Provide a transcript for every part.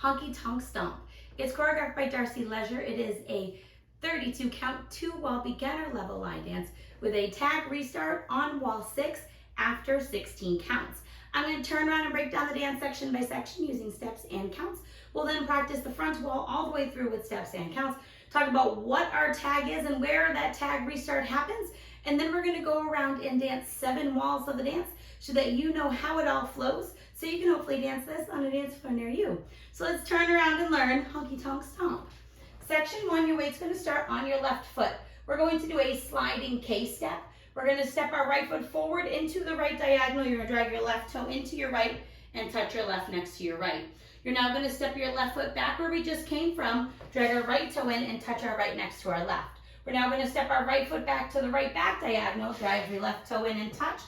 Honky Tonk Stomp. It's choreographed by Darcy Leasure. It is a 32 count 2-wall beginner level line dance with a tag restart on wall 6 after 16 counts. I'm going to turn around and break down the dance section by section using steps and counts. We'll then practice the front wall all the way through with steps and counts, talk about what our tag is and where that tag restart happens, and then we're going to go around and dance 7 walls of the dance so that you know how it all flows, so you can hopefully dance this on a dance floor near you. So let's turn around and learn Honky Tonk Stomp. Section 1, your weight's going to start on your left foot. We're going to do a sliding K-step. We're going to step our right foot forward into the right diagonal. You're going to drag your left toe into your right and touch your left next to your right. You're now going to step your left foot back where we just came from, drag our right toe in and touch our right next to our left. We're now going to step our right foot back to the right back diagonal, drag your left toe in and touch.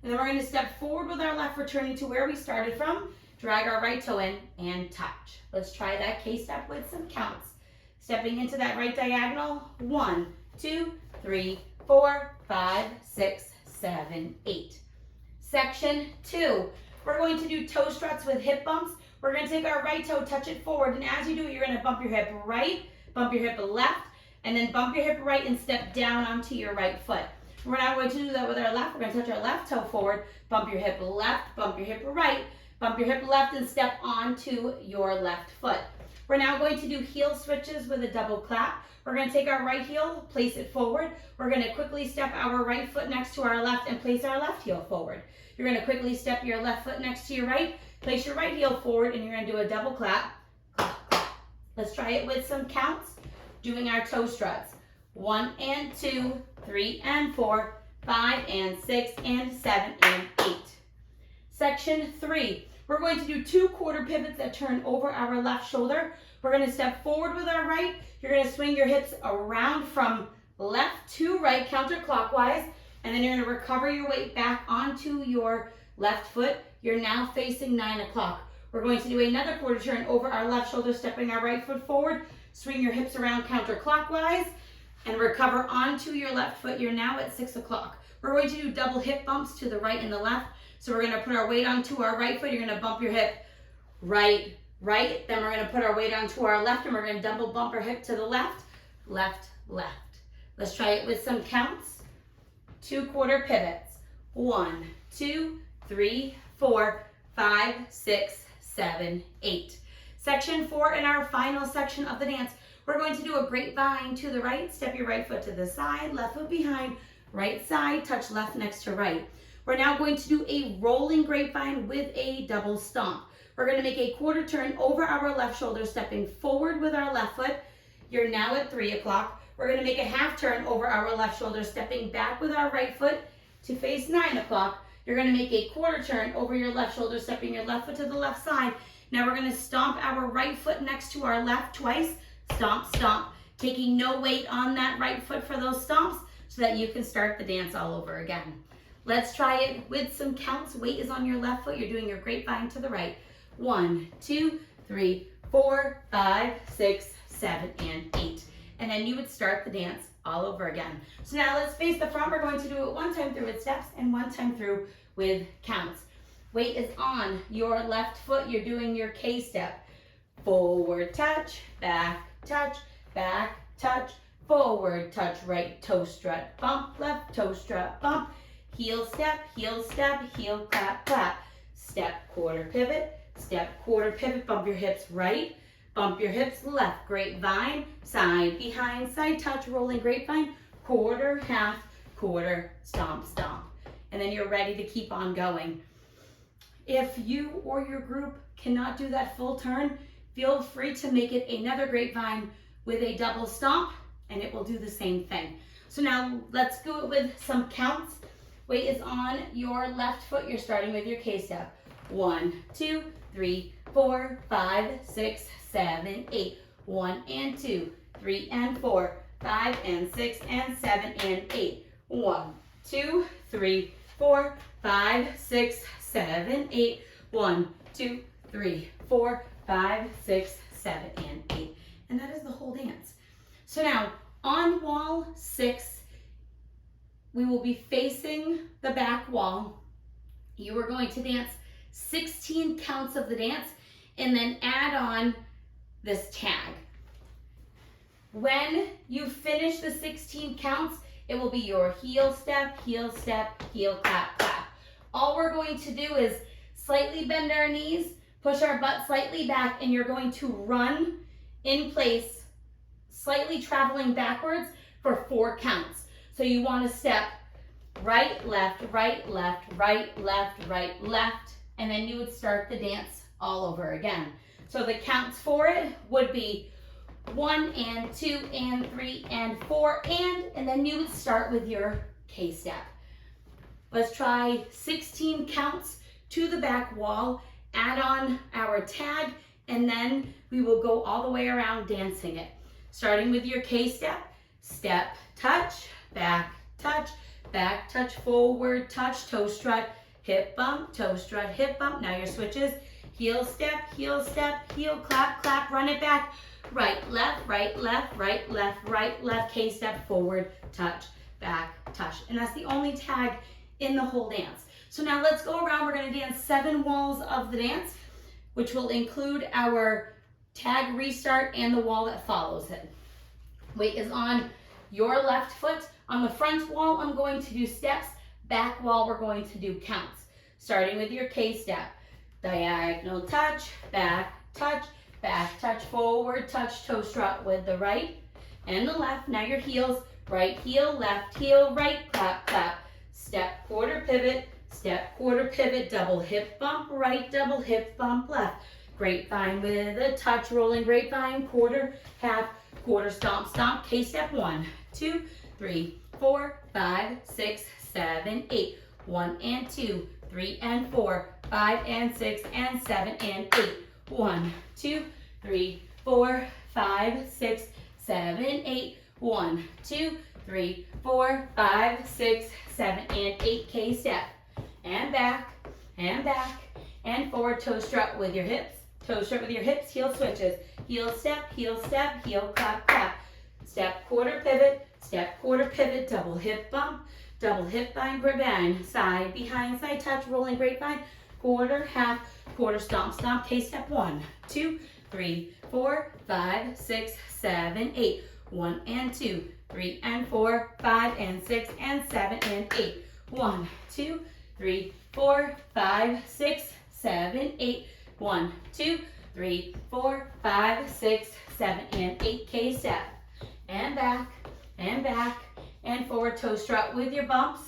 And then we're going to step forward with our left, returning to where we started from, drag our right toe in and touch. Let's try that K-step with some counts. Stepping into that right diagonal, 1, 2, 3, 4, 5, 6, 7, 8. Section 2, we're going to do toe struts with hip bumps. We're going to take our right toe, touch it forward, and as you do it, you're going to bump your hip right, bump your hip left, and then bump your hip right and step down onto your right foot. We're now going to do that with our left. We're going to touch our left toe forward, bump your hip left, bump your hip right, bump your hip left, and step onto your left foot. We're now going to do heel switches with a double clap. We're going to take our right heel, place it forward. We're going to quickly step our right foot next to our left and place our left heel forward. You're going to quickly step your left foot next to your right, place your right heel forward, and you're going to do a double clap. Clap, clap. Let's try it with some counts, doing our toe struts. 1 and 2, 3 and 4, 5 and 6 and 7 and 8. Section 3, we're going to do 2 quarter pivots that turn over our left shoulder. We're going to step forward with our right. You're going to swing your hips around from left to right counterclockwise, and then you're going to recover your weight back onto your left foot. You're now facing 9 o'clock. We're going to do another quarter turn over our left shoulder, stepping our right foot forward. Swing your hips around counterclockwise and recover onto your left foot. You're now at 6 o'clock. We're going to do double hip bumps to the right and the left. So we're going to put our weight onto our right foot. You're going to bump your hip right, right. Then we're going to put our weight onto our left, and we're going to double bump our hip to the left, left, left. Let's try it with some counts. 2 quarter pivots. 1, 2, 3, 4, 5, 6, 7, 8. Section 4, in our final section of the dance, we're going to do a grapevine to the right. Step your right foot to the side, left foot behind, right side, touch left next to right. We're now going to do a rolling grapevine with a double stomp. We're going to make a quarter turn over our left shoulder, stepping forward with our left foot. You're now at 3 o'clock. We're going to make a half turn over our left shoulder, stepping back with our right foot to face 9 o'clock. You're going to make a quarter turn over your left shoulder, stepping your left foot to the left side. Now we're going to stomp our right foot next to our left twice. Stomp, stomp, taking no weight on that right foot for those stomps so that you can start the dance all over again. Let's try it with some counts. Weight is on your left foot. You're doing your grapevine to the right. 1, 2, 3, 4, 5, 6, 7, and 8. And then you would start the dance all over again. So now let's face the front. We're going to do it 1 time through with steps and 1 time through with counts. Weight is on your left foot. You're doing your K-step. Forward touch, back touch, forward touch, right toe strut, bump, left toe strut, bump, heel step, heel clap, clap, step, quarter pivot, bump your hips right, bump your hips left, grapevine, side, behind, side touch, rolling grapevine, quarter, half, quarter, stomp, stomp. And then you're ready to keep on going. If you or your group cannot do that full turn, feel free to make it another grapevine with a double stomp, and it will do the same thing. So now let's go with some counts. Weight is on your left foot. You're starting with your K-step. 1, 2, 3, 4, 5, 6, 7, 8. 1 and 2, 3 and 4, 5 and 6 and 7 and 8. 1, 2, 3, 4, 5, 6, 7, 8. 1, 2, 3, 4, 5, 6, 7, and 8. And that is the whole dance. So now, on wall 6, we will be facing the back wall. You are going to dance 16 counts of the dance, and then add on this tag. When you finish the 16 counts, it will be your heel step, heel clap, clap. All we're going to do is slightly bend our knees, push our butt slightly back, and you're going to run in place, slightly traveling backwards for 4 counts. So you want to step right, left, right, left, right, left, right, left, and then you would start the dance all over again. So the counts for it would be 1 and 2 and 3 and 4 and then you would start with your K-step. Let's try 16 counts to the back wall, add on our tag, and then we will go all the way around dancing it. Starting with your K-step, step, touch, back, touch, forward, touch, toe strut, hip bump, toe strut, hip bump. Now your switches, heel step, heel clap, clap, run it back, right, left, right, left, right, left, right, left, K-step, forward, touch, back, touch. And that's the only tag in the whole dance. So now let's go around. We're going to dance 7 walls of the dance, which will include our tag restart and the wall that follows it. Weight is on your left foot. On the front wall, I'm going to do steps. Back wall, we're going to do counts. Starting with your K-step. Diagonal touch, back touch, forward touch, toe strut with the right and the left. Now your heels, right heel, left heel, right, clap, clap. Step, quarter pivot, double hip bump, right, double hip bump, left. Grapevine with a touch, rolling grapevine, quarter, half, quarter, stomp, stomp, K-step, 1, 2, 3, 4, 5, 6, 7, 8. 1 and 2, 3 and 4, 5 and 6 and 7 and 8. 1, 2, 3, 4, 5, 6, 7, 8. 1, 2, 3, 4, 5, 6, 7 and 8. K-step. And back, and forward, toe strut with your hips, heel switches, heel step, heel clap, clap. Step, quarter pivot, double hip bump, double hip grapevine, side, behind, side touch, rolling grapevine, quarter, half, quarter, stomp, stomp, K-step, 1, 2, 3, 4, 5, 6, 7, 8. 1 and 2, 3 and 4, 5 and 6 and 7 and 8. 1, 2, 3, 4, 5, 6, 7, 8. 1, 2, 3, 4, 5, 6, 7 and 8. K-step. And back, and forward, toe strut with your bumps.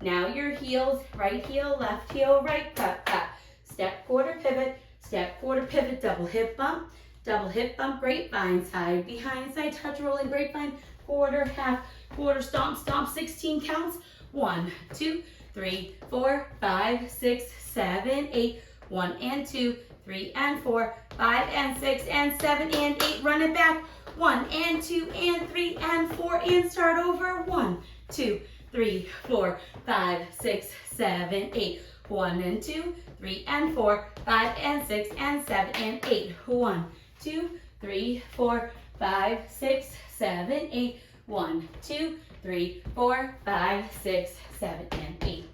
Now your heels, right heel, right, clap, clap. Step, quarter pivot, double hip bump, grapevine, side, behind, side touch, rolling grapevine, quarter, half, quarter, stomp, stomp, 16 counts. 1, 2, 3, 4, 5, 6, 7, 8. 1 and 2, 3 and 4, 5 and 6 and 7 and 8. Run it back. 1 and 2 and 3 and 4 and start over. 1, 2, 3, 4, 5, 6, 7, 8. 1 and 2, 3 and 4, 5 and 6 and 7 and 8. 1, 2, 3, 4, 5, 6, 7, 8. 1, 2, 3, 4, 5, 6, 7 and 8.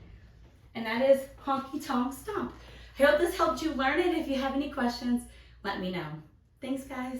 And that is honky tonk stomp. I hope this helped you learn it. If you have any questions, let me know. Thanks, guys.